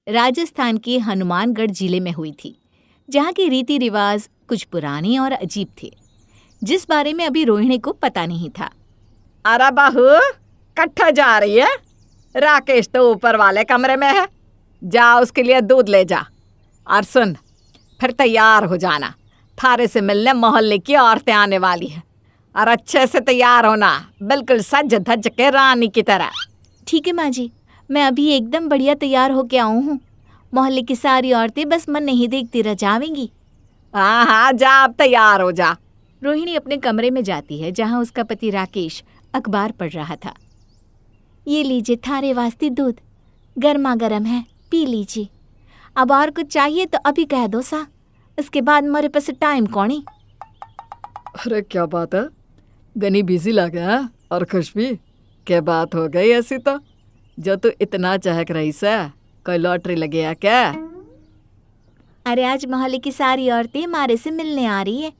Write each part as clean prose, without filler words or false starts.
राजस्थान के हनुमानगढ़ जिले में हुई थी, जहाँ के रीति रिवाज कुछ पुराने और अजीब थे, जिस बारे में अभी रोहिणी को पता नहीं था। अरे बहू, कट्ठा जा रही है? राकेश तो ऊपर वाले कमरे में है, जा उसके लिए दूध ले जा। और सुन, फिर तैयार हो जाना, थारे से मिलने मोहल्ले की औरतें आने वाली है। और अच्छे से तैयार होना, बिल्कुल सज धज के रानी की तरह। ठीक है माँ जी, मैं अभी एकदम बढ़िया तैयार होके आऊँ हूँ। मोहल्ले की सारी औरतें बस मन नहीं देखती रह जावेंगी। हाँ हाँ, जा अब तैयार हो जा। रोहिणी अपने कमरे में जाती है, जहाँ उसका पति राकेश अखबार पढ़ रहा था। ये लीजिए थारे वास्ते दूध, गर्मा गर्म है, पी लीजिए। अब और कुछ चाहिए तो अभी कह दो सा, इसके बाद मेरे पास टाइम कौनी। अरे क्या बात है, गनी बिजी लगे हैं। और खुशबी, क्या बात हो गई ऐसी तो, जो तू इतना चहक रही से? कोई लॉटरी लगे है क्या? अरे आज मोहल्ले की सारी औरतें हमारे से मिलने आ रही है।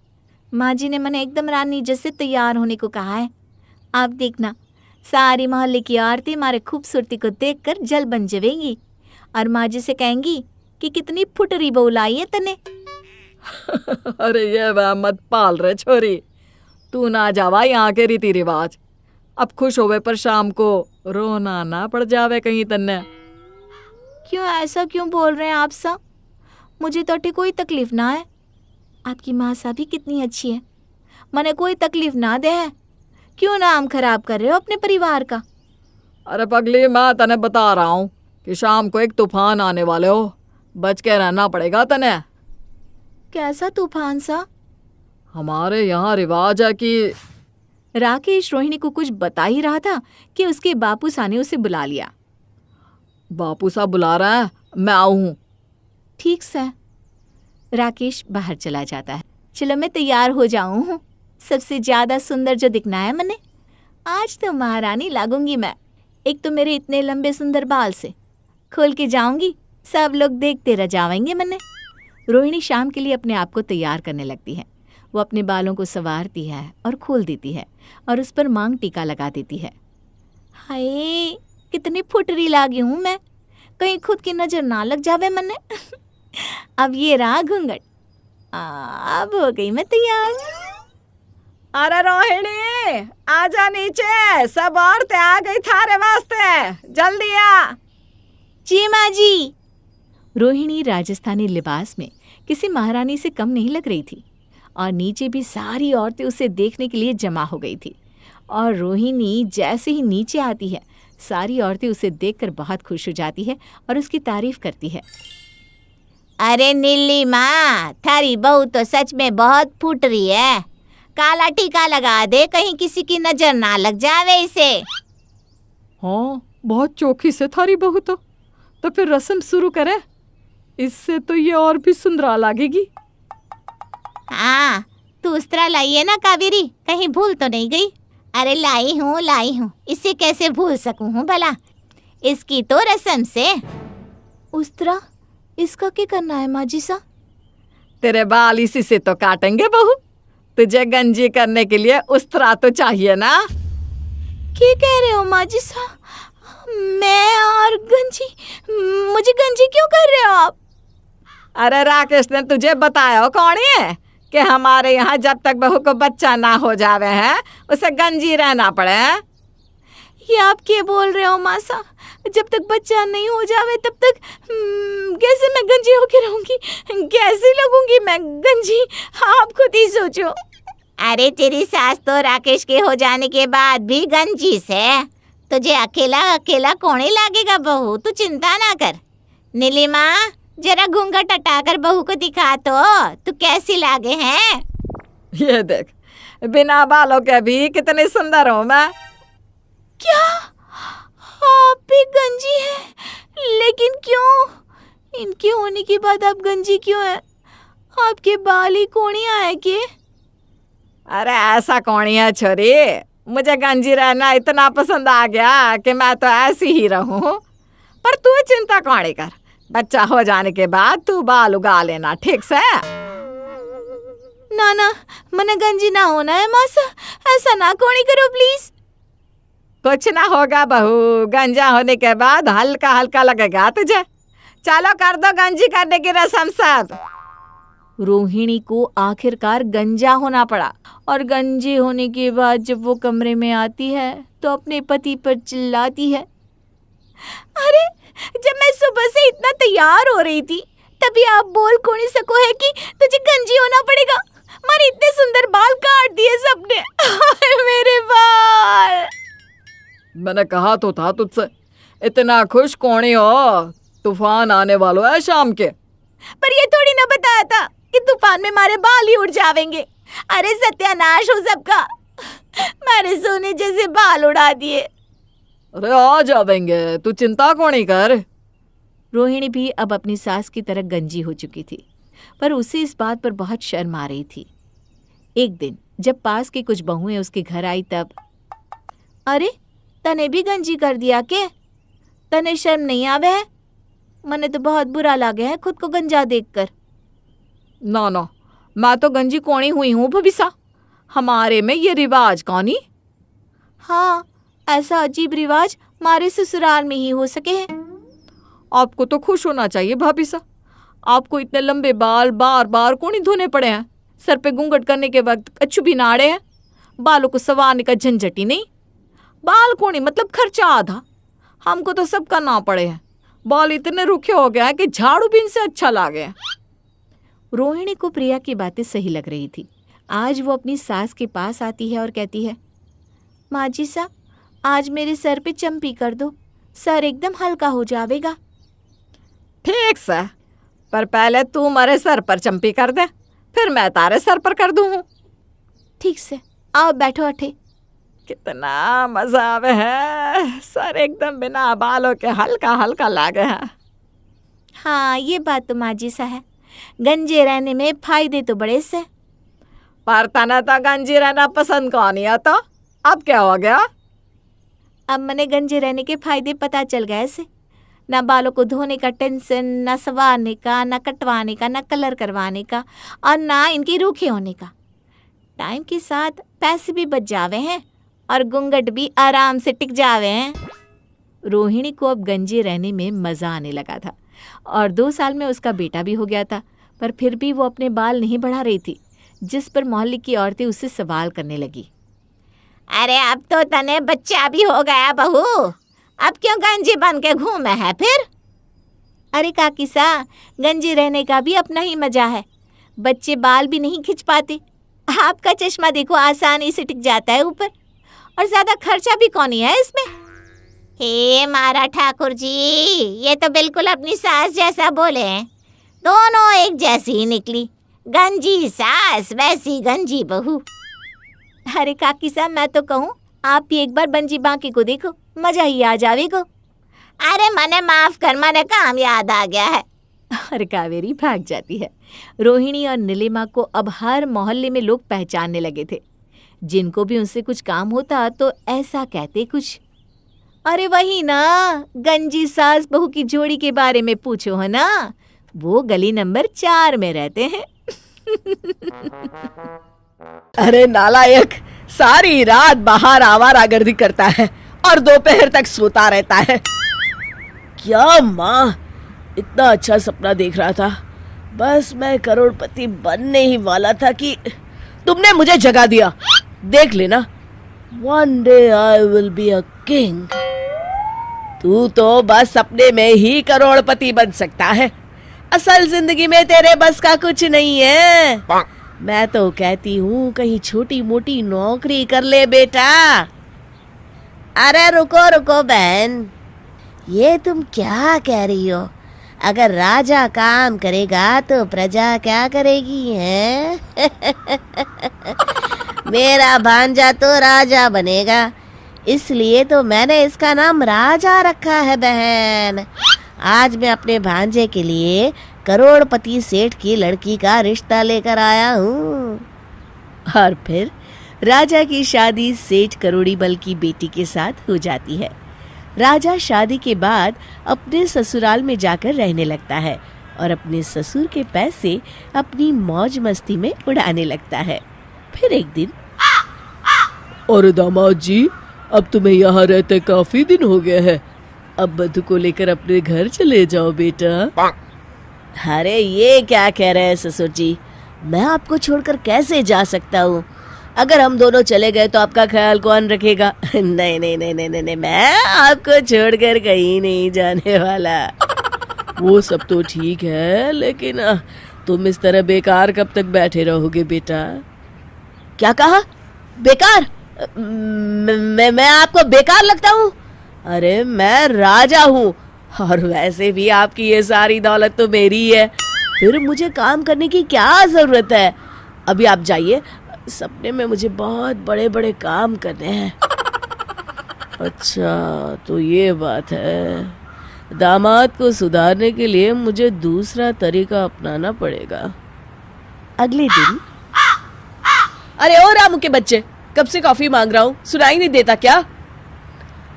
माँ जी ने मैंने एकदम रानी जैसे तैयार होने को कहा है। आप देखना, सारी मोहल्ले की औरतें हमारे खूबसूरती को देखकर जल बन जाएंगी और माँ जी से कहेंगी कि कितनी फुटरी बहू लाई है तने। अरे ये वह मत पाल रहे छोरी, तू ना जावा यहाँ के रीति रिवाज। अब खुश होवे पर शाम को रोना ना पड़ जावे कहीं तन्ने। क्यों ऐसा क्यों बोल रहे हैं आप सब? मुझे तो कोई तकलीफ ना है। आपकी माँ सा भी कितनी अच्छी है, मने कोई तकलीफ ना दे है। क्यों नाम खराब कर रहे हो अपने परिवार का? अरे पगली, मैं तने बता रहा हूँ कि शाम को एक तूफान आने वाले हो, बच के रहना पड़ेगा तने। कैसा तूफान सा? हमारे यहाँ रिवाज है कि राकेश रोहिणी को कुछ बता ही रहा था कि उसके बापू सा ने उसे बुला लिया। बापू साहब बुला रहा है, मैं आऊँ? ठीक से। राकेश बाहर चला जाता है। चलो मैं तैयार हो जाऊं हूँ, सबसे ज्यादा सुंदर जो दिखना है मैंने। आज तो महारानी लागूंगी मैं। एक तो मेरे इतने लंबे सुंदर बाल से खोल के जाऊंगी, सब लोग देखते रह जाएंगे मैंने। रोहिणी शाम के लिए अपने आप को तैयार करने लगती है। वो अपने बालों को संवारती है और खोल देती है और उस पर मांग टीका लगा देती है। हाय, कितनी फुटरी लागी हूँ मैं, कहीं खुद की नजर ना लग जावे मैंने। अब ये रहा घूंघट, अब हो गई मैं तैयार। अरे रोहिणी, आजा नीचे, सब औरतें आ गई थारे वास्ते, जल्दी आ। जी माँ जी। रोहिणी राजस्थानी लिबास में किसी महारानी से कम नहीं लग रही थी और नीचे भी सारी औरतें उसे देखने के लिए जमा हो गई थी। और रोहिणी जैसे ही नीचे आती है, सारी औरतें उसे देखकर बहुत खुश हो जाती है और उसकी तारीफ करती है। अरे नीली माँ, थारी बहू तो सच में बहुत फूट रही है। काला टीका लगा दे, कहीं किसी की नजर ना लग जावे इसे। हाँ, बहुत चौखी से थारी बहू तो फिर रस्म शुरू करे, इससे तो ये और भी सुंदरा लगेगी। हाँ, तू उस तरह लाई है ना कावेरी, कहीं भूल तो नहीं गई? अरे लाई हूँ, इसे कैसे भूल सकूँ हूँ भला, इसकी तो रस्म से। उस तरह इसका क्या करना है माँ जी सा? तेरे बाल इसी से तो काटेंगे बहू, तुझे गंजी करने के लिए उस तरह तो चाहिए ना। क्या कह रहे हो माँ जी सा? मैं और गंजी? मुझे गंजी क्यों कर रहे हो आप? अरे राकेश ने तुझे बताया हो कौन है कि हमारे यहाँ जब तक बहू को बच्चा ना हो जावे है, उसे गंजी रहना पड़े। ये आप क्या बोल रहे हो मासा? जब तक बच्चा नहीं हो जावे तब तक कैसे मैं गंजी होके रहूंगी? कैसे लगूंगी मैं गंजी? आप खुद ही सोचो। अरे तेरी सास तो राकेश के हो जाने के बाद भी गंजी से, तुझे अकेला अकेला कौन ही लागेगा बहू, तू चिंता ना कर। नीलिमा, जरा घूंघट हटाकर बहू को दिखा तो, तू कैसी लागे हैं? ये देख, बिना बालों के भी कितनी सुंदर हूँ मैं। क्या आप भी गंजी हैं? लेकिन क्यों? इनके होने के बाद आप गंजी क्यों हैं? आपके बाल ही कोणिया है के? अरे ऐसा कौन है छोरी, मुझे गंजी रहना इतना पसंद आ गया कि मैं तो ऐसी ही रहूं। पर तू चिंता कौन कर, बच्चा हो जाने के बाद तू बाल उगा लेना, ठीक से? ना ना, मने गंजी ना होना है मासा, ऐसा ना कोणी करो प्लीज। कुछ ना होगा बहू, गंजा होने के बाद हल्का हल्का लगेगा तुझे, चलो कर दो गंजी करने की रस्म सब। रोहिणी को आखिरकार गंजा होना पड़ा और गंजे होने के बाद जब वो कमरे में आती है तो अपने पति पर चिल्लाती है, अरे जब मैं सुबह से इतना तैयार हो रही थी तभी आप बोल कौन ही सको है कि तुझे गंजी होना पड़ेगा। मारे इतने सुंदर बाल काट दिए सबने। मेरे बाल। मैंने कहा तो था तुझसे, इतना खुश कौन ही हो, तूफान आने वाला है शाम के। पर ये थोड़ी ना बताया था कि तूफान में मारे बाल ही उड़ जावेंगे। अरे सत्यानाश हो सबका, मारे सोने जैसे बाल उड़ा दिए। अरे आ जावेंगे, तू चिंता कौन ही कर। रोहिणी भी अब अपनी सास की तरह गंजी हो चुकी थी, पर उसे इस बात पर बहुत शर्म आ रही थी। एक दिन जब पास की कुछ बहुएं उसके घर आई तब, अरे तने भी गंजी कर दिया के? तने शर्म नहीं आवे है? मने तो बहुत बुरा लगे है खुद को गंजा देखकर। ना ना, मैं तो गंजी कौनी हुई हूँ भबिसा, हमारे में ये रिवाज कौनी। हाँ, ऐसा अजीब रिवाज मारे ससुराल में ही हो सके हैं। आपको तो खुश होना चाहिए भाभी सा, आपको इतने लंबे बाल बार बार कौन ही धोने पड़े हैं। सर पे घूंघट करने के वक्त अच्छू भी नाड़े हैं, बालों को संवारने का झंझट ही नहीं। बाल कौन ही मतलब खर्चा आधा, हमको तो सब करना पड़े हैं। बाल इतने रूखे हो गए हैं कि झाड़ू भी इनसे अच्छा लागे। रोहिणी को प्रिया की बातें सही लग रही थी। आज वो अपनी सास के पास आती है और कहती है, माँ जी सा आज मेरे सर पे चंपी कर दो, सर एकदम हल्का हो जाएगा। ठीक से, पर पहले तू मेरे सर पर चंपी कर दे, फिर मैं तारे सर पर कर दूँ। ठीक से, आओ बैठो अठे। कितना मजा आवे है, सर एकदम बिना बालों के हल्का हल्का लागे है। हाँ ये बात तो माँ जी सा है, गंजे रहने में फायदे तो बड़े से। पर तना तो गंजी रहना पसंद कौन है, तो अब क्या हो गया? अब मने गंजे रहने के फायदे पता चल गए से। ना बालों को धोने का टेंशन, ना संवारने का, ना कटवाने का, ना कलर करवाने का, और ना इनके रूखे होने का। टाइम के साथ पैसे भी बच जावे हैं और घूंघट भी आराम से टिक जावे हैं। रोहिणी को अब गंजे रहने में मज़ा आने लगा था और 2 साल में उसका बेटा भी हो गया था, पर फिर भी वो अपने बाल नहीं बढ़ा रही थी, जिस पर मोहल्ले की औरतें उससे सवाल करने लगी। अरे अब तो तने बच्चा भी हो गया बहू, अब क्यों गंजी बन के घूमे है फिर? अरे काकी सा, गंजी रहने का भी अपना ही मजा है। बच्चे बाल भी नहीं खिंच पाते, आपका चश्मा देखो आसानी से टिक जाता है ऊपर, और ज्यादा खर्चा भी कौन ही है इसमें। हे मारा ठाकुर जी, ये तो बिल्कुल अपनी सास जैसा बोले हैं, दोनों एक जैसी ही निकली, गंजी सास वैसी गंजी बहू। अरे काकी साहब, मैं तो कहूँ आप भी एक बार बंजी बांकी को देखो, मजा ही आ जावेगो। अरे मने माफ कर, मने काम याद आ गया है। अरे कावेरी भाग जाती है। रोहिणी और नीलिमा को अब हर मोहल्ले में लोग पहचानने लगे थे। जिनको भी उनसे कुछ काम होता तो ऐसा कहते कुछ, अरे वही ना, गंजी सास बहू की जोड़ी के बारे में पूछो है ना, वो गली नंबर 4 में रहते हैं। अरे नालायक, सारी रात बाहर आवारागर्दी करता है और दोपहर तक सोता रहता है। क्या माँ, इतना अच्छा सपना देख रहा था, बस मैं करोड़पति बनने ही वाला था कि तुमने मुझे जगा दिया। देख लेना, one day I will be a king. तू तो बस सपने में ही करोड़पति बन सकता है, असल जिंदगी में तेरे बस का कुछ नहीं है। मैं तो कहती हूँ कहीं छोटी मोटी नौकरी कर ले बेटा। अरे रुको रुको बहन, ये तुम क्या कह रही हो? अगर राजा काम करेगा तो प्रजा क्या करेगी है? मेरा भांजा तो राजा बनेगा, इसलिए तो मैंने इसका नाम राजा रखा है बहन। आज मैं अपने भांजे के लिए करोड़पति सेठ की लड़की का रिश्ता लेकर आया हूँ। और फिर राजा की शादी सेठ करोड़ीबल की बेटी के साथ हो जाती है। राजा शादी के बाद अपने ससुराल में जाकर रहने लगता है और अपने ससुर के पैसे अपनी मौज मस्ती में उड़ाने लगता है। फिर एक दिन, और दामाद जी, अब तुम्हें यहाँ रहते काफी दिन हो गए हैं, अब मधु को लेकर अपने घर चले जाओ बेटा। अरे ये क्या कह रहे हैं ससुर जी, मैं आपको छोड़कर कैसे जा सकता हूँ? अगर हम दोनों चले गए तो आपका ख्याल कौन रखेगा? नहीं नहीं नहीं नहीं नहीं, मैं आपको छोड़कर कहीं नहीं जाने वाला। वो सब तो ठीक है, लेकिन तुम इस तरह बेकार कब तक बैठे रहोगे बेटा? क्या कहा? बेकार? मैं आपको बेकार लगता हूँ? अरे मैं राजा हूँ, और वैसे भी आपकी ये सारी दौलत तो मेरी ही है, फिर मुझे काम करने की क्या जरूरत है? अभी आप जाइए, सपने में मुझे बहुत बड़े बड़े काम करने हैं। अच्छा तो ये बात है, दामाद को सुधारने के लिए मुझे दूसरा तरीका अपनाना पड़ेगा। अगले दिन, अरे ओ रामू के बच्चे, कब से कॉफी मांग रहा हूँ, सुनाई नहीं देता क्या?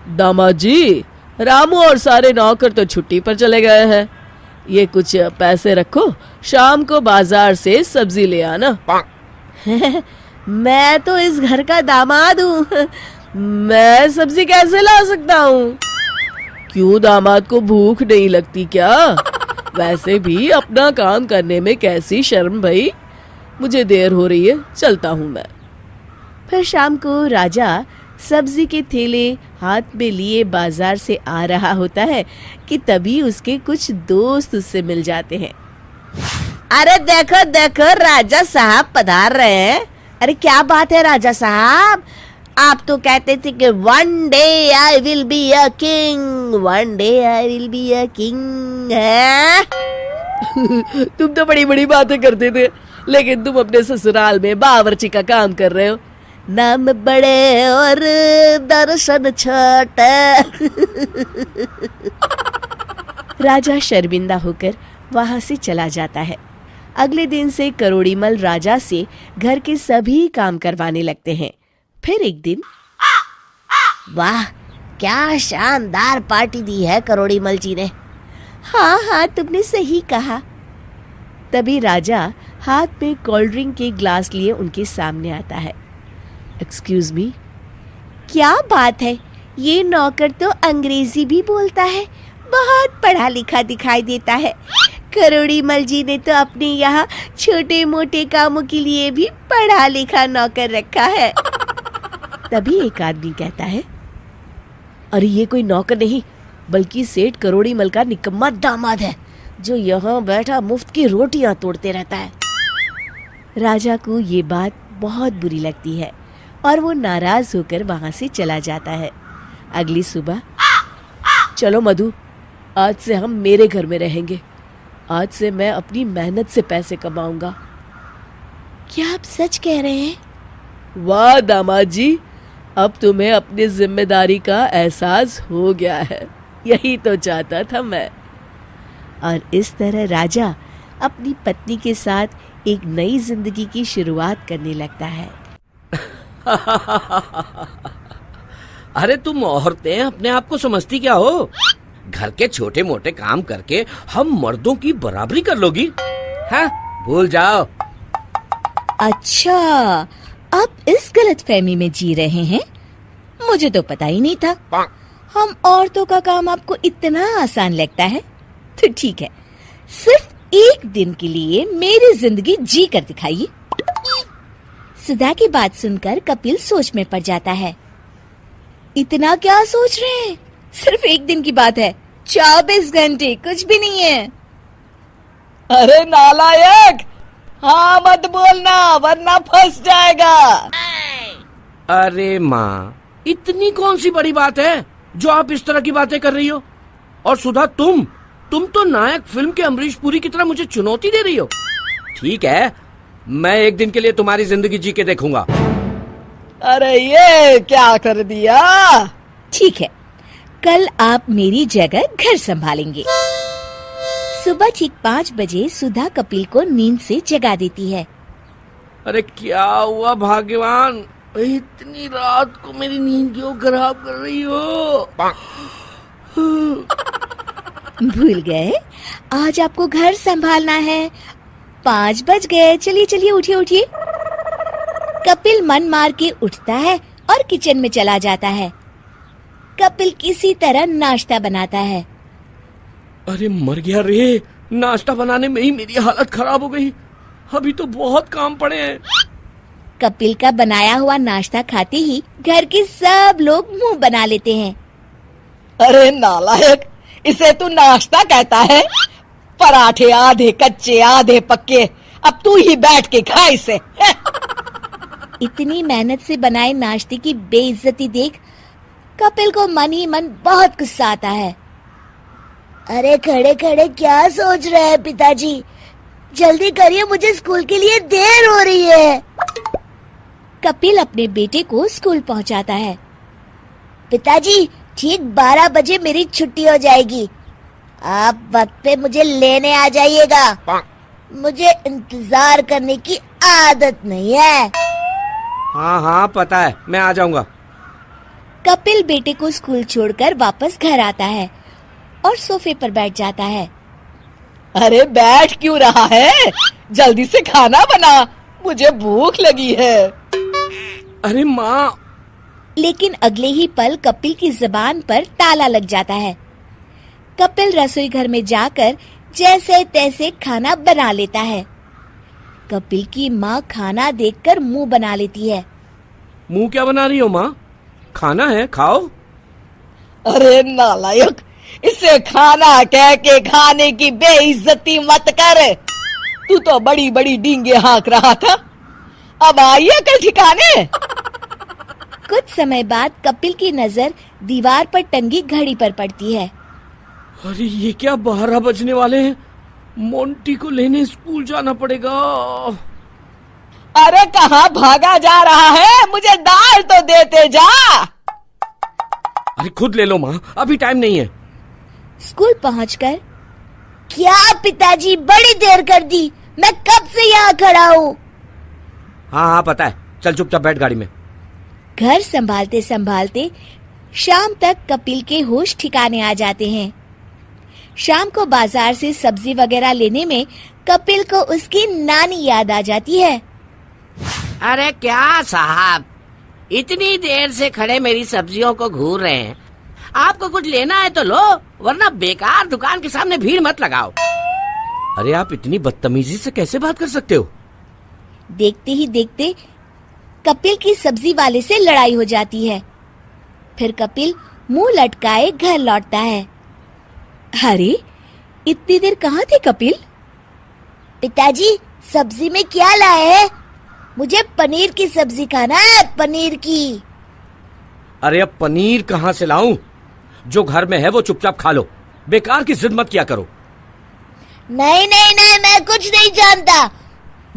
दामाद जी, रामू और सारे नौकर तो छुट्टी पर चले गए हैं, ये कुछ पैसे रखो, शाम को बाजार से सब्जी ले आना। मैं तो इस घर का दामाद हूँ, मैं सब्जी कैसे ला सकता हूँ? क्यों, दामाद को भूख नहीं लगती क्या? वैसे भी अपना काम करने में कैसी शर्म भाई। मुझे देर हो रही है, चलता हूँ मैं। फिर शाम को राजा सब्जी के थैले हाथ में लिए बाजार से आ रहा होता है कि तभी उसके कुछ दोस्त उससे मिल जाते हैं। अरे देखो देखो, राजा साहब पधार रहे हैं। अरे क्या बात है राजा साहब, आप तो कहते थे कि one day I will be a king, one day I will be a king है। तुम तो बड़ी बड़ी बातें करते थे, लेकिन तुम अपने ससुराल में बावर्ची का काम कर रहे हो। नाम बड़े और दर्शन छोटे। राजा शर्मिंदा होकर वहां से चला जाता है। अगले दिन से करोड़ीमल राजा से घर के सभी काम करवाने लगते हैं। फिर एक दिन, वाह क्या शानदार पार्टी दी है करोड़ीमल जी ने। हाँ हाँ तुमने सही कहा। तभी राजा हाथ में कोल्ड ड्रिंक के ग्लास लिए उनके सामने आता है। Excuse me. क्या बात है, ये नौकर तो अंग्रेजी भी बोलता है, बहुत पढ़ा लिखा दिखाई देता है। करोड़ीमल जी ने तो अपने यहाँ छोटे मोटे कामों के लिए भी पढ़ा लिखा नौकर रखा है। तभी एक आदमी कहता है, अरे ये कोई नौकर नहीं, बल्कि सेठ करोड़ीमल का निकम्मा दामाद है, जो यहाँ बैठा मुफ्त की रोटियां तोड़ते रहता है। राजा को ये बात बहुत बुरी लगती है और वो नाराज होकर वहां से चला जाता है। अगली सुबह, चलो मधु, आज से हम मेरे घर में रहेंगे, आज से मैं अपनी मेहनत से पैसे कमाऊंगा। क्या आप सच कह रहे हैं? वाह दामाद जी, अब तुम्हें अपनी जिम्मेदारी का एहसास हो गया है, यही तो चाहता था मैं। और इस तरह राजा अपनी पत्नी के साथ एक नई जिंदगी की शुरुआत करने लगता है। अरे तुम औरतें अपने आप को समझती क्या हो? घर के छोटे मोटे काम करके हम मर्दों की बराबरी कर लोगी? हाँ, भूल जाओ। अच्छा, आप इस गलतफहमी में जी रहे हैं? मुझे तो पता ही नहीं था। हम औरतों का काम आपको इतना आसान लगता है? तो ठीक है, सिर्फ एक दिन के लिए मेरी जिंदगी जी कर दिखाइए। सुधा की बात सुनकर कपिल सोच में पड़ जाता है। इतना क्या सोच रहे हैं? सिर्फ एक दिन की बात है, 24 घंटे कुछ भी नहीं है। अरे नालायक, हाँ मत बोलना वरना फंस जाएगा। अरे माँ, इतनी कौन सी बड़ी बात है जो आप इस तरह की बातें कर रही हो? और सुधा, तुम तो नायक फिल्म के अमरीश पुरी की तरह मुझे चुनौती दे रही हो। ठीक है, मैं एक दिन के लिए तुम्हारी जिंदगी जी के देखूंगा। अरे ये क्या कर दिया? ठीक है, कल आप मेरी जगह घर संभालेंगे। सुबह ठीक 5 बजे सुधा कपिल को नींद से जगा देती है। अरे क्या हुआ भाग्यवान, इतनी रात को मेरी नींद क्यों खराब कर रही हो? भूल गए, आज आपको घर संभालना है। 5 बज गए, चलिए चलिए उठिए उठिए। कपिल मन मार के उठता है और किचन में चला जाता है। कपिल किसी तरह नाश्ता बनाता है। अरे मर गया रे, नाश्ता बनाने में ही मेरी हालत खराब हो गई। अभी तो बहुत काम पड़े हैं। कपिल का बनाया हुआ नाश्ता खाते ही घर के सब लोग मुंह बना लेते हैं। अरे नालायक, इसे तू नाश्ता कहता है? पराठे आधे कच्चे आधे पक्के, अब तू ही बैठ के खा इसे। इतनी मेहनत से बनाए नाश्ते की बेइज्जती देख कपिल को मन ही मन बहुत गुस्सा आता है। अरे खड़े खड़े क्या सोच रहे हैं पिताजी, जल्दी करिए, मुझे स्कूल के लिए देर हो रही है। कपिल अपने बेटे को स्कूल पहुंचाता है। पिताजी, ठीक 12 बजे मेरी छुट्टी हो जाएगी, आप वक्त पे मुझे लेने आ जाइएगा। मुझे इंतजार करने की आदत नहीं है। हाँ हाँ पता है, मैं आ जाऊंगा। कपिल बेटे को स्कूल छोड़कर वापस घर आता है और सोफे पर बैठ जाता है। अरे बैठ क्यों रहा है, जल्दी से खाना बना, मुझे भूख लगी है। अरे माँ। लेकिन अगले ही पल कपिल की जुबान पर ताला लग जाता है। कपिल रसोई घर में जाकर जैसे तैसे खाना बना लेता है। कपिल की माँ खाना देखकर मुंह बना लेती है। मुंह क्या बना रही हो माँ? खाना है, खाओ। अरे नालायक, इसे खाना कह के खाने की बेइज्जती मत कर। तू तो बड़ी बड़ी डींगे हाँक रहा था, अब आई है कल ठिकाने। कुछ समय बाद कपिल की नजर दीवार पर टंगी घड़ी पर पड़ती है। अरे ये क्या 12 बजने वाले हैं, मोंटी को लेने स्कूल जाना पड़ेगा। अरे कहाँ भागा जा रहा है, मुझे दाल तो देते जा। अरे खुद ले लो माँ, अभी टाइम नहीं है। स्कूल पहुंचकर, क्या पिताजी बड़ी देर कर दी, मैं कब से यहाँ खड़ा हूँ। हाँ हाँ पता है, चल चुपचाप बैठ गाड़ी में। घर संभालते संभालते शाम तक कपिल के होश ठिकाने आ जाते हैं। शाम को बाजार से सब्जी वगैरह लेने में कपिल को उसकी नानी याद आ जाती है। अरे क्या साहब, इतनी देर से खड़े मेरी सब्जियों को घूर रहे हैं। आपको कुछ लेना है तो लो, वरना बेकार दुकान के सामने भीड़ मत लगाओ। अरे आप इतनी बदतमीजी से कैसे बात कर सकते हो? देखते ही देखते कपिल की सब्जी वाले से लड़ाई हो जाती है। फिर कपिल मुंह लटकाए घर लौटता है। अरे इतनी देर कहाँ थे कपिल? पिताजी, सब्जी में क्या लाए हैं? मुझे पनीर की सब्जी खाना है, पनीर की। अरे अब पनीर कहाँ से लाऊं? जो घर में है वो चुपचाप खा लो, बेकार की जिद मत किया करो। नहीं नहीं नहीं, मैं कुछ नहीं जानता,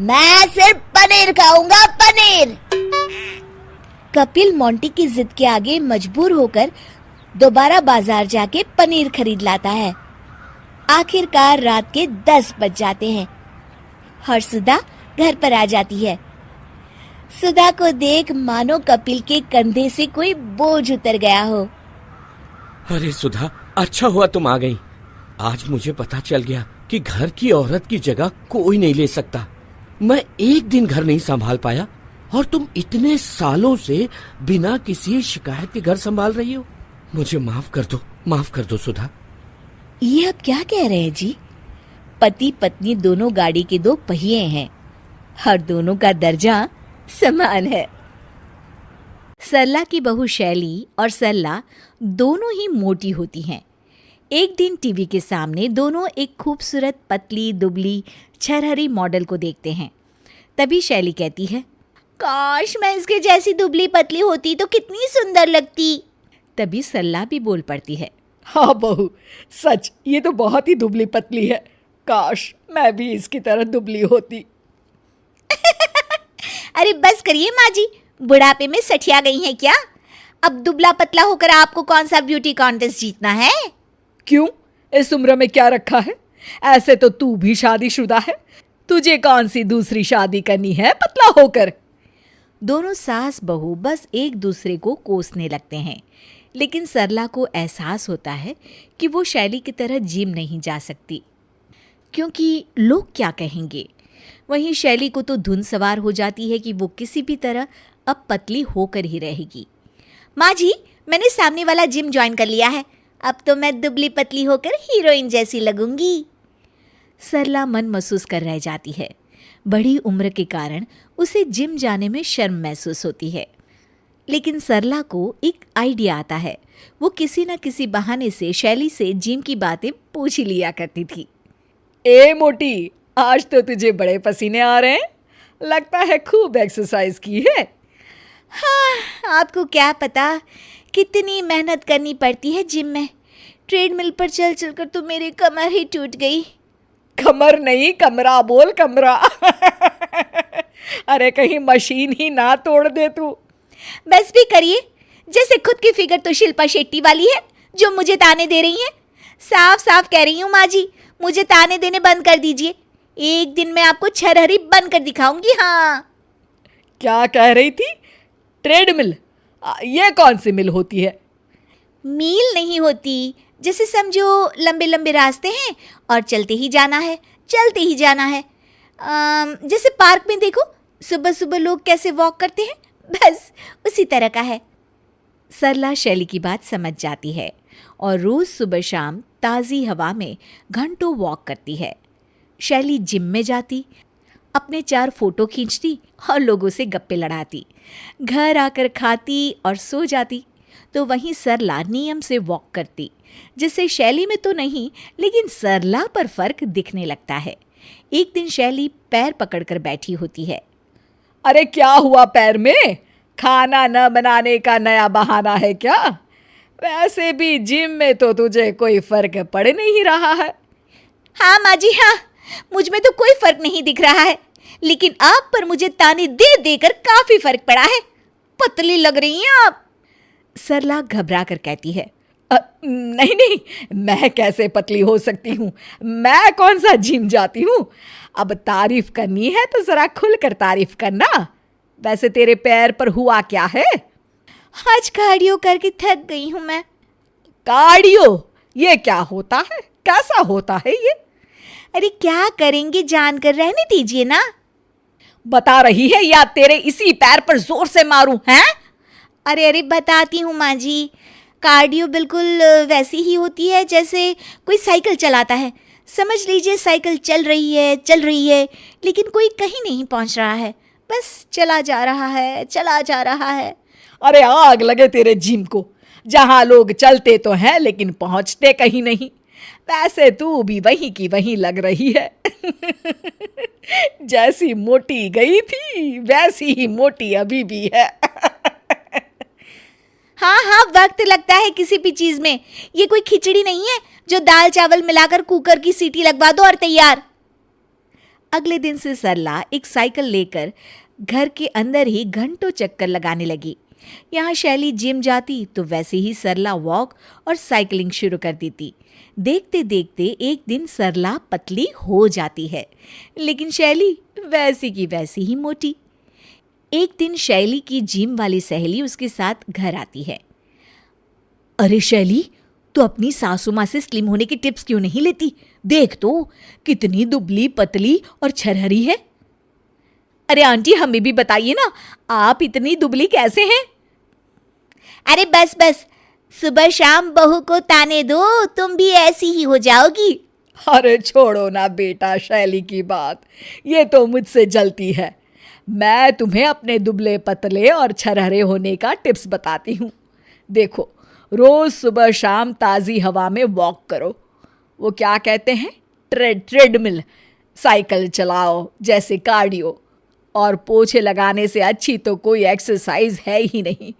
मैं सिर्फ पनीर खाऊंगा, पनीर। कपिल मोंटी की जिद के आगे मजबूर होकर दोबारा बाजार जाके पनीर खरीद लाता है। आखिरकार रात के 10 बज जाते हैं और सुधा घर पर आ जाती है। सुधा को देख मानो कपिल के कंधे से कोई बोझ उतर गया हो। अरे सुधा, अच्छा हुआ तुम आ गई। आज मुझे पता चल गया कि घर की औरत की जगह कोई नहीं ले सकता। मैं एक दिन घर नहीं संभाल पाया और तुम इतने सालों से बिना किसी शिकायत के घर संभाल रही हो। मुझे माफ कर दो सुधा। ये अब क्या कह रहे हैं जी? पति पत्नी दोनों गाड़ी के 2 पहिए हैं और दोनों का दर्जा समान है। सरला की बहू शैली और सरला दोनों ही मोटी होती हैं। एक दिन टीवी के सामने दोनों एक खूबसूरत पतली दुबली छरहरी मॉडल को देखते हैं। तभी शैली कहती है, काश मैं इसके जैसी दुबली पतली होती तो कितनी सुंदर लगती। तभी सरला भी बोल पड़ती है, हाँ बहू, सच ये तो बहुत ही दुबली पतली है, काश मैं भी इसकी तरह दुबली होती। अरे बस करिए माँ जी, बुढ़ापे में सठिया गई हैं क्या? अब दुबला पतला होकर आपको कौन सा ब्यूटी कॉन्टेस्ट जीतना है? क्यों, इस उम्र में क्या रखा है? ऐसे तो तू भी शादीशुदा है, तुझे कौन सी दूसरी शादी करनी है पतला होकर? दोनों सास बहू बस एक दूसरे को कोसने लगते हैं, लेकिन सरला को एहसास होता है कि वो शैली की तरह जिम नहीं जा सकती, क्योंकि लोग क्या कहेंगे। वहीं शैली को तो धुन सवार हो जाती है कि वो किसी भी तरह अब पतली होकर ही रहेगी। माँ जी, मैंने सामने वाला जिम ज्वाइन कर लिया है। अब तो मैं दुबली पतली होकर हीरोइन जैसी लगूंगी। सरला मन महसूस कर रह जाती है। बड़ी उम्र के कारण उसे जिम जाने में शर्म महसूस होती है। लेकिन सरला को एक आइडिया आता है। वो किसी न किसी बहाने से शैली से जिम की बातें पूछ ही लिया करती थी। ए मोटी, आज तो तुझे बड़े पसीने आ रहे हैं। लगता है खूब एक्सरसाइज की है। हाँ, आपको क्या पता कितनी मेहनत करनी पड़ती है जिम में। ट्रेडमिल पर चल चल कर तो मेरी कमर ही टूट गई। कमर नहीं, कमरा बोल, कमरा। अरे कहीं मशीन ही ना तोड़ दे तू। बस भी करिए, जैसे खुद की फिगर तो शिल्पा शेट्टी वाली है जो मुझे ताने दे रही हैं। साफ साफ कह रही हूँ माँ जी, मुझे ताने देने बंद कर दीजिए। एक दिन मैं आपको छरहरी बन कर दिखाऊंगी। हाँ, क्या कह रही थी? ट्रेडमिल? ये कौन सी मिल होती है? मील नहीं होती, जैसे समझो लंबे लंबे रास्ते हैं और चलते ही जाना है, चलते ही जाना है। जैसे पार्क में देखो सुबह सुबह लोग कैसे वॉक करते हैं, बस उसी तरह का है। सरला शैली की बात समझ जाती है और रोज़ सुबह शाम ताज़ी हवा में घंटों वॉक करती है। शैली जिम में जाती, अपने 4 फोटो खींचती और लोगों से गप्पे लड़ाती, घर आकर खाती और सो जाती। तो वहीं सरला नियम से वॉक करती, जिससे शैली में तो नहीं लेकिन सरला पर फर्क दिखने लगता है। एक दिन शैली पैर पकड़कर बैठी होती है। अरे क्या हुआ पैर में? खाना न बनाने का नया बहाना है क्या? वैसे भी जिम में तो तुझे कोई फर्क पड़ नहीं रहा है। हाँ माँ जी, हाँ, मुझ में तो कोई फर्क नहीं दिख रहा है, लेकिन आप पर मुझे ताने दे देकर काफी फर्क पड़ा है। पतली लग रही हैं आप। सरला घबरा कर कहती है। नहीं नहीं, मैं कैसे पतली हो सकती हूँ? मैं कौन सा जिम जाती हूँ? अब तारीफ करनी है तो जरा खुलकर तारीफ करना। वैसे तेरे पैर पर हुआ क्या है? आज कार्डियो करके थक गई हूँ मैं। कार्डियो? ये क्या होता है? कैसा होता है ये? अरे क्या करेंगे, जानकर रहने दीजिए ना। बता रही है या तेरे इसी पैर पर जोर से मारूं? हैं? अरे बताती हूँ माँ जी। कार्डियो बिल्कुल वैसी ही होती है जैसे कोई साइकिल चलाता है। समझ लीजिए साइकिल चल रही है, लेकिन कोई कहीं नहीं पहुँच रहा है, बस चला जा रहा है, चला जा रहा है। अरे आग लगे तेरे जिम को, जहां लोग चलते तो हैं लेकिन पहुंचते कहीं नहीं। वैसे तू भी वहीं की वहीं लग रही है। जैसी मोटी गई थी वैसी ही मोटी अभी भी है। हाँ, वक्त लगता है किसी भी चीज में। ये कोई खिचड़ी नहीं है जो दाल चावल मिलाकर कुकर की सीटी लगवा दो और तैयार। अगले दिन से सरला एक साइकिल लेकर घर के अंदर ही घंटों चक्कर लगाने लगी। यहाँ शैली जिम जाती तो वैसे ही सरला वॉक और साइकिलिंग शुरू कर देती। देखते देखते एक दिन सरला पतली हो जाती है, लेकिन शैली वैसी की वैसी ही मोटी। एक दिन शैली की जिम वाली सहेली उसके साथ घर आती है। अरे शैली, तो अपनी सासू माँ से स्लिम होने की टिप्स क्यों नहीं लेती? देख तो कितनी दुबली पतली और छरहरी है। अरे आंटी, हमें भी बताइए ना, आप इतनी दुबली कैसे हैं? अरे बस, सुबह शाम बहू को ताने दो, तुम भी ऐसी ही हो जाओगी। अरे छोड़ो ना बेटा शैली की बात, ये तो मुझसे जलती है। मैं तुम्हें अपने दुबले पतले और छरहरे होने का टिप्स बताती हूँ। देखो, रोज सुबह शाम ताज़ी हवा में वॉक करो। वो क्या कहते हैं, ट्रेडमिल, साइकिल चलाओ जैसे कार्डियो। और पोछे लगाने से अच्छी तो कोई एक्सरसाइज है ही नहीं।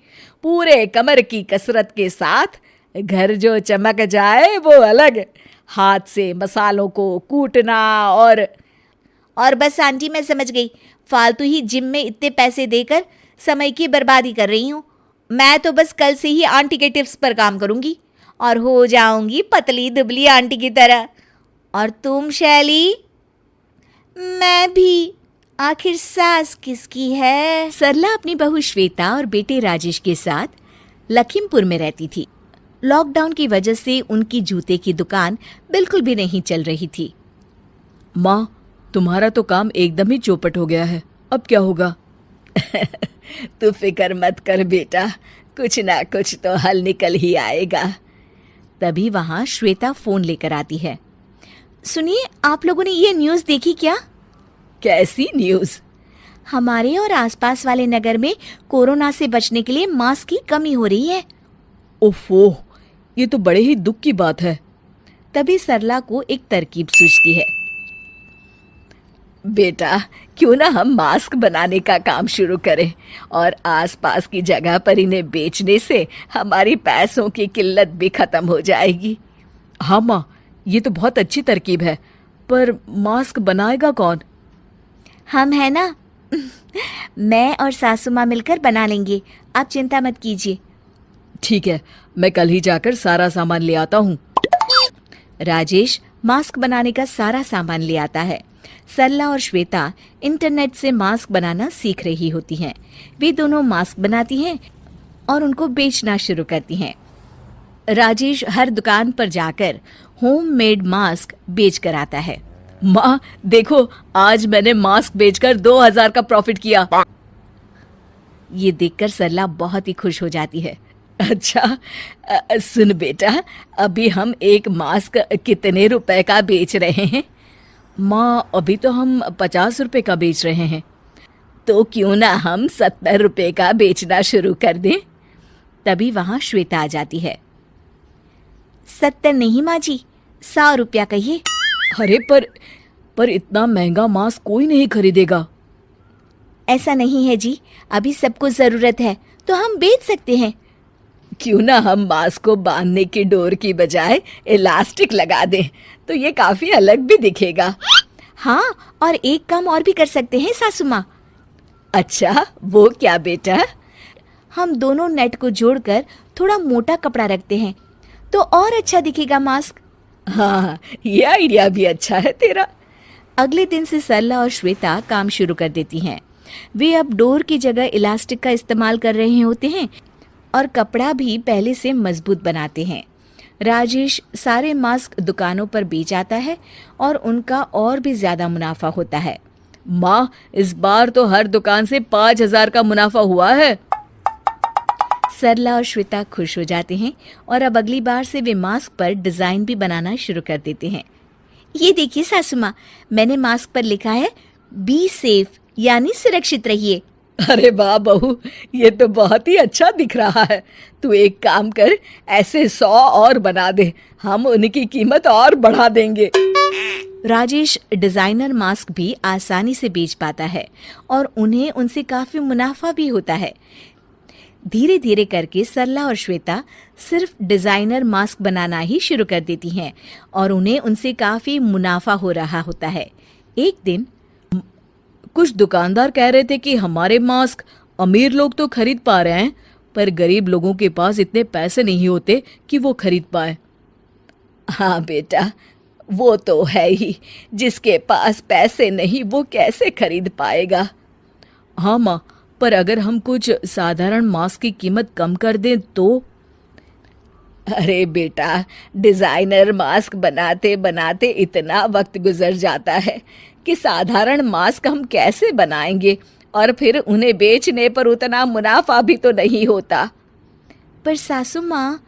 पूरे कमर की कसरत के साथ घर जो चमक जाए वो अलग। हाथ से मसालों को कूटना और बस आंटी, मैं समझ गई। फालतू ही जिम में इतने पैसे देकर समय की बर्बादी कर रही हूँ। मैं तो बस कल से ही आंटी के टिप्स पर काम करूँगी और हो जाऊँगी पतली दुबली आंटी की तरह। और तुम शैली? मैं भी। आखिर सास किसकी है? सरला अपनी बहू श्वेता और बेटे राजेश के साथ लखीमपुर में रहती थी। लॉकडाउन की वजह से उनकी जूते की दुकान बिल्कुल भी नहीं चल रही थी। माँ, तुम्हारा तो काम एकदम ही चौपट हो गया है, अब क्या होगा? तू फिक्र मत कर बेटा, कुछ ना कुछ तो हल निकल ही आएगा। तभी वहां श्वेता फोन लेकर आती है। सुनिए, आप लोगों ने ये न्यूज़ देखी क्या? कैसी न्यूज़? हमारे और आसपास वाले नगर में कोरोना से बचने के लिए मास्क की कमी हो रही है। ओफो, ये तो बड़े ही दुख की बात है। तभी सरला को एक तरकीब सूझती है। बेटा, क्यों ना हम मास्क बनाने का काम शुरू करें और आसपास की जगह पर इन्हें बेचने से हमारी पैसों की किल्लत भी खत्म हो जाएगी। हाँ माँ, ये तो बहुत अच्छी तरकीब है, पर मास्क बनाएगा कौन? हम है ना। मैं और सासू माँ मिलकर बना लेंगे, आप चिंता मत कीजिए। ठीक है, मैं कल ही जाकर सारा सामान ले आता हूँ। राजेश मास्क बनाने का सारा सामान ले आता है। सरला और श्वेता इंटरनेट से मास्क बनाना सीख रही होती हैं। वे दोनों मास्क बनाती हैं और उनको बेचना शुरू करती हैं। राजेश हर दुकान पर जाकर होममेड मास्क बेच कर आता है। माँ देखो, आज मैंने मास्क बेचकर 2000 का प्रॉफिट किया। ये देखकर सरला बहुत ही खुश हो जाती है। अच्छा, सुन बेटा, अभी हम एक मास्क कितने रुपए का बेच रहे हैं? माँ, अभी तो हम 50 रुपए का बेच रहे हैं। तो क्यों ना हम 70 रुपए का बेचना शुरू कर दें? तभी वहां श्वेता आ जाती है। 70 नहीं माँ जी, 100 रुपया कहिए। अरे पर इतना महंगा मास्क कोई नहीं खरीदेगा। ऐसा नहीं है जी, अभी सबको जरूरत है तो हम बेच सकते हैं। क्यों ना हम मास्क को बांधने की डोर की बजाय इलास्टिक लगा दें, तो ये काफी अलग भी दिखेगा। हाँ, और एक काम और भी कर सकते हैं सासू माँ। अच्छा, वो क्या बेटा? हम दोनों नेट को जोड़कर थोड़ा मोटा कपड़ा रखते हैं तो और अच्छा दिखेगा मास्क। हाँ, ये आइडिया भी अच्छा है तेरा। अगले दिन से सरला और श्वेता काम शुरू कर देती हैं। वे अब डोर की जगह इलास्टिक का इस्तेमाल कर रहे होते हैं और कपड़ा भी पहले से मजबूत बनाते हैं। राजेश सारे मास्क दुकानों पर बेच आता है और उनका और भी ज्यादा मुनाफा होता है। माँ, इस बार तो हर दुकान से 5000 का मुनाफा हुआ है। सरला और श्वेता खुश हो जाते हैं और अब अगली बार से वे मास्क पर डिजाइन भी बनाना शुरू कर देते हैं। ये देखिए सासू माँ, मैंने मास्क पर लिखा है बी सेफ, यानी सुरक्षित रहिए। अरे वाह बहू, ये तो बहुत ही अच्छा दिख रहा है। तू एक काम कर, ऐसे 100 और बना दे, हम उनकी कीमत और बढ़ा देंगे। राजेश डिजाइनर मास्क भी आसानी से बेच पाता है और उन्हें उनसे काफी मुनाफा भी होता है। धीरे धीरे करके सरला और श्वेता सिर्फ डिजाइनर मास्क बनाना ही शुरू कर देती हैं और उन्हें उनसे काफी मुनाफा हो रहा होता है। एक दिन कुछ दुकानदार कह रहे थे कि हमारे मास्क अमीर लोग तो खरीद पा रहे हैं, पर गरीब लोगों के पास इतने पैसे नहीं होते कि वो खरीद पाए। हाँ बेटा, वो तो है ही, जिसके पास पैसे नहीं वो कैसे खरीद पाएगा। हाँ माँ, पर अगर हम कुछ साधारण मास्क की कीमत कम कर दें तो? अरे बेटा, डिजाइनर मास्क बनाते बनाते इतना वक्त गुजर जाता है कि साधारण मास्क हम कैसे बनाएंगे, और फिर उन्हें बेचने पर उतना मुनाफा भी तो नहीं होता। पर सासू माँ,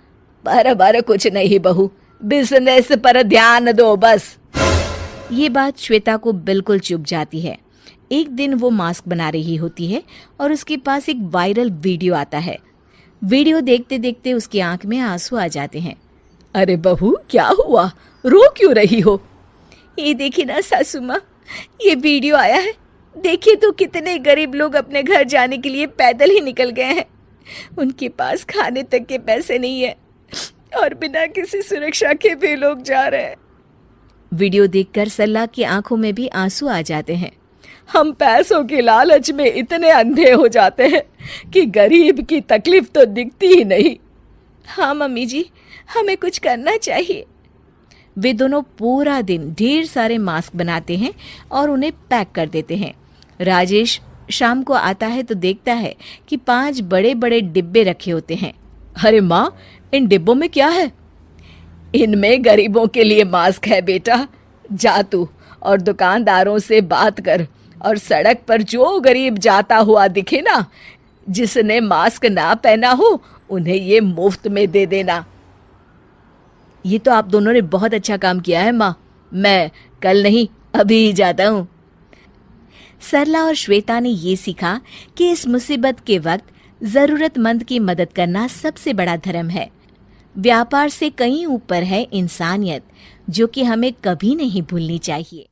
बराबर कुछ नहीं बहू, बिजनेस पर ध्यान दो बस। ये बात श्वेता को बिल्कुल चुभ जाती है। एक दिन वो मास्क बना रही होती है और उसके पास एक वायरल वीडियो आता है। वीडियो देखते देखते उसकी आंख में आंसू आ जाते हैं। अरे बहू, क्या हुआ? रो क्यों रही हो? ये देखिए ना सासू माँ, ये वीडियो आया है। देखिए तो कितने गरीब लोग अपने घर जाने के लिए पैदल ही निकल गए हैं। उनके पास खाने तक के पैसे नहीं है और बिना किसी सुरक्षा के वे लोग जा रहे हैं। वीडियो देखकर सरला की आंखों में भी आंसू आ जाते हैं। हम पैसों के लालच में इतने अंधे हो जाते हैं कि गरीब की तकलीफ तो दिखती ही नहीं। हाँ मम्मी जी, हमें कुछ करना चाहिए। वे दोनों पूरा दिन ढेर सारे मास्क बनाते हैं और उन्हें पैक कर देते हैं। राजेश शाम को आता है तो देखता है कि 5 बड़े बड़े डिब्बे रखे होते हैं। अरे माँ, इन डिब्बों में क्या है? इनमें गरीबों के लिए मास्क है बेटा। जा तू और दुकानदारों से बात कर, और सड़क पर जो गरीब जाता हुआ दिखे ना, जिसने मास्क ना पहना हो, उन्हें ये मुफ्त में दे देना। ये तो आप दोनों ने बहुत अच्छा काम किया है माँ। मैं कल नहीं अभी ही जाता हूँ। सरला और श्वेता ने ये सीखा कि इस मुसीबत के वक्त जरूरतमंद की मदद करना सबसे बड़ा धर्म है। व्यापार से कहीं ऊपर है इंसानियत, जो कि हमें कभी नहीं भूलनी चाहिए।